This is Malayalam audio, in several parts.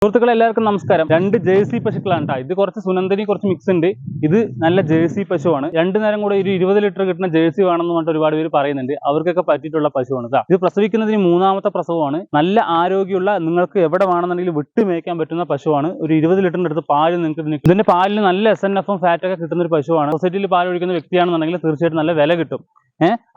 സുഹൃത്തുക്കളെ എല്ലാവർക്കും നമസ്കാരം. രണ്ട് ജേഴ്സി പശുക്കളാണ് കേട്ടോ. ഇത് കുറച്ച് സുനന്ദനി കുറച്ച് മിക്സ് ഉണ്ട്. ഇത് നല്ല ജേഴ്സി പശുവാണ്. രണ്ടു നേരം കൂടെ ഒരു 20 ലിറ്റർ കിട്ടുന്ന ജേഴ്സി വേണമെന്ന് പറഞ്ഞിട്ട് ഒരുപാട് പേര് പറയുന്നുണ്ട്. അവർക്കൊക്കെ പറ്റിയിട്ടുള്ള പശുവാണ് കേട്ടോ. ഇത് പ്രസവിക്കുന്നതിന് 3ാമത്തെ പ്രസവമാണ്. നല്ല ആരോഗ്യമുള്ള, നിങ്ങൾക്ക് എവിടെ വേണമെന്നുണ്ടെങ്കിൽ വിട്ട് മേയ്ക്കാൻ പറ്റുന്ന പശുവാണ്. ഒരു 20 ലിറ്ററിന്റെ അടുത്ത് പാല് നിങ്ങൾക്ക് ഇതിന്റെ പാലിന് നല്ല SNF ഫാറ്റൊക്കെ കിട്ടുന്ന ഒരു പശുവാണ്. സൊസൈറ്റിയിൽ പാൽ ഒഴിക്കുന്ന വ്യക്തിയാണെന്നുണ്ടെങ്കിൽ തീർച്ചയായിട്ടും നല്ല വില കിട്ടും.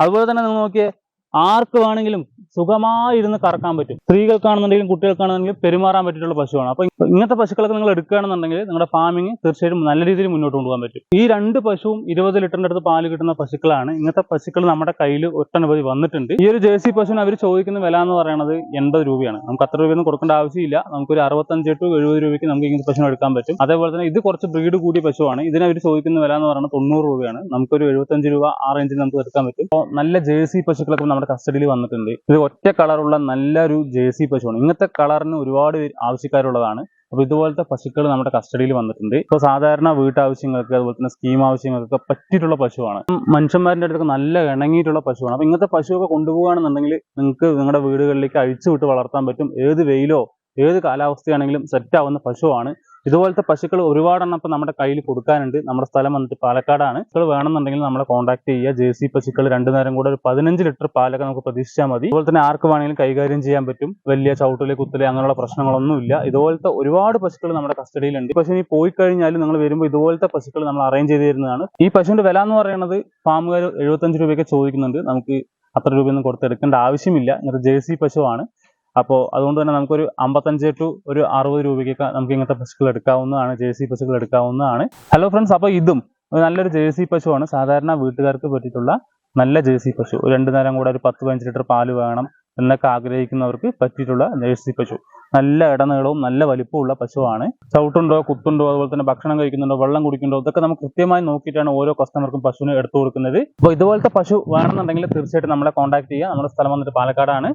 അതുപോലെ തന്നെ നിങ്ങൾ നോക്കിയേ, ആർക്ക് വേണമെങ്കിലും സുഖമായി ഇരുന്ന് കറക്കാൻ പറ്റും. സ്ത്രീകൾക്കാണെന്നുണ്ടെങ്കിലും കുട്ടികൾക്കാണെന്നുണ്ടെങ്കിലും പെരുമാറാൻ പറ്റിയിട്ടുള്ള പശുവാണ്. അപ്പൊ ഇങ്ങനത്തെ പശുക്കളൊക്കെ നിങ്ങൾ എടുക്കുകയാണെന്നുണ്ടെങ്കിൽ നിങ്ങളുടെ ഫാമിംഗ് തീർച്ചയായിട്ടും നല്ല രീതിയിൽ മുന്നോട്ട് കൊണ്ടുപോകാൻ പറ്റും. ഈ രണ്ട് പശുവും 20 ലിറ്ററിന്റെ അടുത്ത് പാല് കിട്ടുന്ന പശുക്കളാണ്. ഇങ്ങനത്തെ പശുക്കൾ നമ്മുടെ കയ്യിൽ ഒട്ടനവധി വന്നിട്ടുണ്ട്. ഈ ഒരു ജേഴ്സി പശുവിന് അവർ ചോദിക്കുന്ന വില എന്ന് പറയുന്നത് 80 രൂപയാണ്. നമുക്ക് അത്ര രൂപയൊന്നും കൊടുക്കേണ്ട ആവശ്യമില്ല. നമുക്കൊരു 65 to 70 രൂപയ്ക്ക് നമുക്ക് ഇങ്ങനത്തെ പശുവിനെ എടുക്കാൻ പറ്റും. അതേപോലെ തന്നെ ഇത് കുറച്ച് ബ്രീഡ് കൂടിയ പശുവാണ്. ഇതിന് അവർ ചോദിക്കുന്ന വില എന്ന് പറയുന്നത് 90 രൂപയാണ്. നമുക്കൊരു 75 രൂപ ആ റേഞ്ചിൽ നമുക്ക് എടുക്കാൻ പറ്റും. അപ്പോൾ നല്ല ജേഴ്സി പശുക്കളൊക്കെ നമ്മുടെ കസ്റ്റഡിയിൽ വന്നിട്ടുണ്ട്. ഇത് ഒറ്റ കളറുള്ള നല്ലൊരു ജേഴ്സി പശുവാണ്. ഇങ്ങനത്തെ കളറിന് ഒരുപാട് ആവശ്യക്കാരുള്ളതാണ്. അപ്പൊ ഇതുപോലത്തെ പശുക്കൾ നമ്മുടെ കസ്റ്റഡിയിൽ വന്നിട്ടുണ്ട്. ഇപ്പോൾ സാധാരണ വീട്ടാവശ്യങ്ങൾക്ക് അതുപോലെ തന്നെ സ്കീം ആവശ്യങ്ങൾക്കൊക്കെ പറ്റിയിട്ടുള്ള പശുവാണ്. മനുഷ്യന്മാരുടെ അടുത്തൊക്കെ നല്ല ഇണങ്ങിയിട്ടുള്ള പശുവാണ്. അപ്പൊ ഇങ്ങനത്തെ പശുവൊക്കെ കൊണ്ടുപോകുകയാണെന്നുണ്ടെങ്കിൽ നിങ്ങൾക്ക് നിങ്ങളുടെ വീടുകളിലേക്ക് അഴിച്ചു വിട്ട് വളർത്താൻ പറ്റും. ഏത് വെയിലോ ഏത് കാലാവസ്ഥയാണെങ്കിലും സെറ്റ് ആവുന്ന പശുവാണ്. ഇതുപോലത്തെ പശുക്കൾ ഒരുപാടെണ്ണം ഇപ്പം നമ്മുടെ കയ്യിൽ കൊടുക്കാനുണ്ട്. നമ്മുടെ സ്ഥലം വന്നിട്ട് പാലക്കാടാണ്. പശുക്കൾ വേണമെന്നുണ്ടെങ്കിൽ നമ്മളെ കോൺടാക്ട് ചെയ്യുക. ജേഴ്സി പശുക്കൾ രണ്ടു നേരം കൂടെ ഒരു 15 ലിറ്റർ പാലൊക്കെ നമുക്ക് പ്രതീക്ഷിച്ചാൽ മതി. അതുപോലെ തന്നെ ആർക്ക് വേണമെങ്കിലും കൈകാര്യം ചെയ്യാൻ പറ്റും. വലിയ ചവിട്ടില് കുത്തല് അങ്ങനെയുള്ള പ്രശ്നങ്ങളൊന്നുമില്ല. ഇതുപോലത്തെ ഒരുപാട് പശുക്കൾ നമ്മുടെ കസ്റ്റഡിയിലുണ്ട്. പക്ഷേ ഇനി പോയി കഴിഞ്ഞാൽ നിങ്ങൾ വരുമ്പോൾ ഇതുപോലത്തെ പശുക്കൾ നമ്മൾ അറേഞ്ച് ചെയ്ത് തരുന്നതാണ്. ഈ പശുവിന്റെ വില എന്ന് പറയുന്നത് ഫാമുകാർ 75 രൂപയൊക്കെ ചോദിക്കുന്നുണ്ട്. നമുക്ക് അത്ര രൂപയൊന്നും കൊടുത്തെടുക്കേണ്ട ആവശ്യമില്ല. ഇങ്ങനത്തെ ജേഴ്സി പശുവാണ്. അപ്പോൾ അതുകൊണ്ട് തന്നെ നമുക്കൊരു 55 to 60 രൂപയ്ക്കൊക്കെ നമുക്ക് ഇങ്ങനത്തെ പശുക്കൾ എടുക്കാവുന്നതാണ്. ജേഴ്സി പശുക്കൾ എടുക്കാവുന്നതാണ്. ഹലോ ഫ്രണ്ട്സ്, അപ്പോൾ ഇതും നല്ലൊരു ജേഴ്സി പശുവാണ്. സാധാരണ വീട്ടുകാർക്ക് പറ്റിയിട്ടുള്ള നല്ല ജേഴ്സി പശു. രണ്ടു നേരം കൂടെ ഒരു 10-15 ലിറ്റർ പാല് വേണം എന്നൊക്കെ ആഗ്രഹിക്കുന്നവർക്ക് പറ്റിയിട്ടുള്ള ജേഴ്സി പശു. നല്ല ഇടനീളവും നല്ല വലിപ്പമുള്ള പശുവാണ്. ചവിട്ടുണ്ടോ കുത്തുണ്ടോ അതുപോലെ തന്നെ ഭക്ഷണം കഴിക്കുന്നുണ്ടോ വെള്ളം കുടിക്കുന്നുണ്ടോ ഇതൊക്കെ നമുക്ക് കൃത്യമായി നോക്കിയിട്ടാണ് ഓരോ കസ്റ്റമർക്കും പശുവിനെ എടുത്തു കൊടുക്കുന്നത്. അപ്പോൾ ഇതുപോലത്തെ പശു വേണമെന്നുണ്ടെങ്കിൽ തീർച്ചയായിട്ടും നമ്മളെ കോൺടാക്ട് ചെയ്യുക. നമ്മുടെ സ്ഥലം വന്നിട്ട് പാലക്കാടാണ്.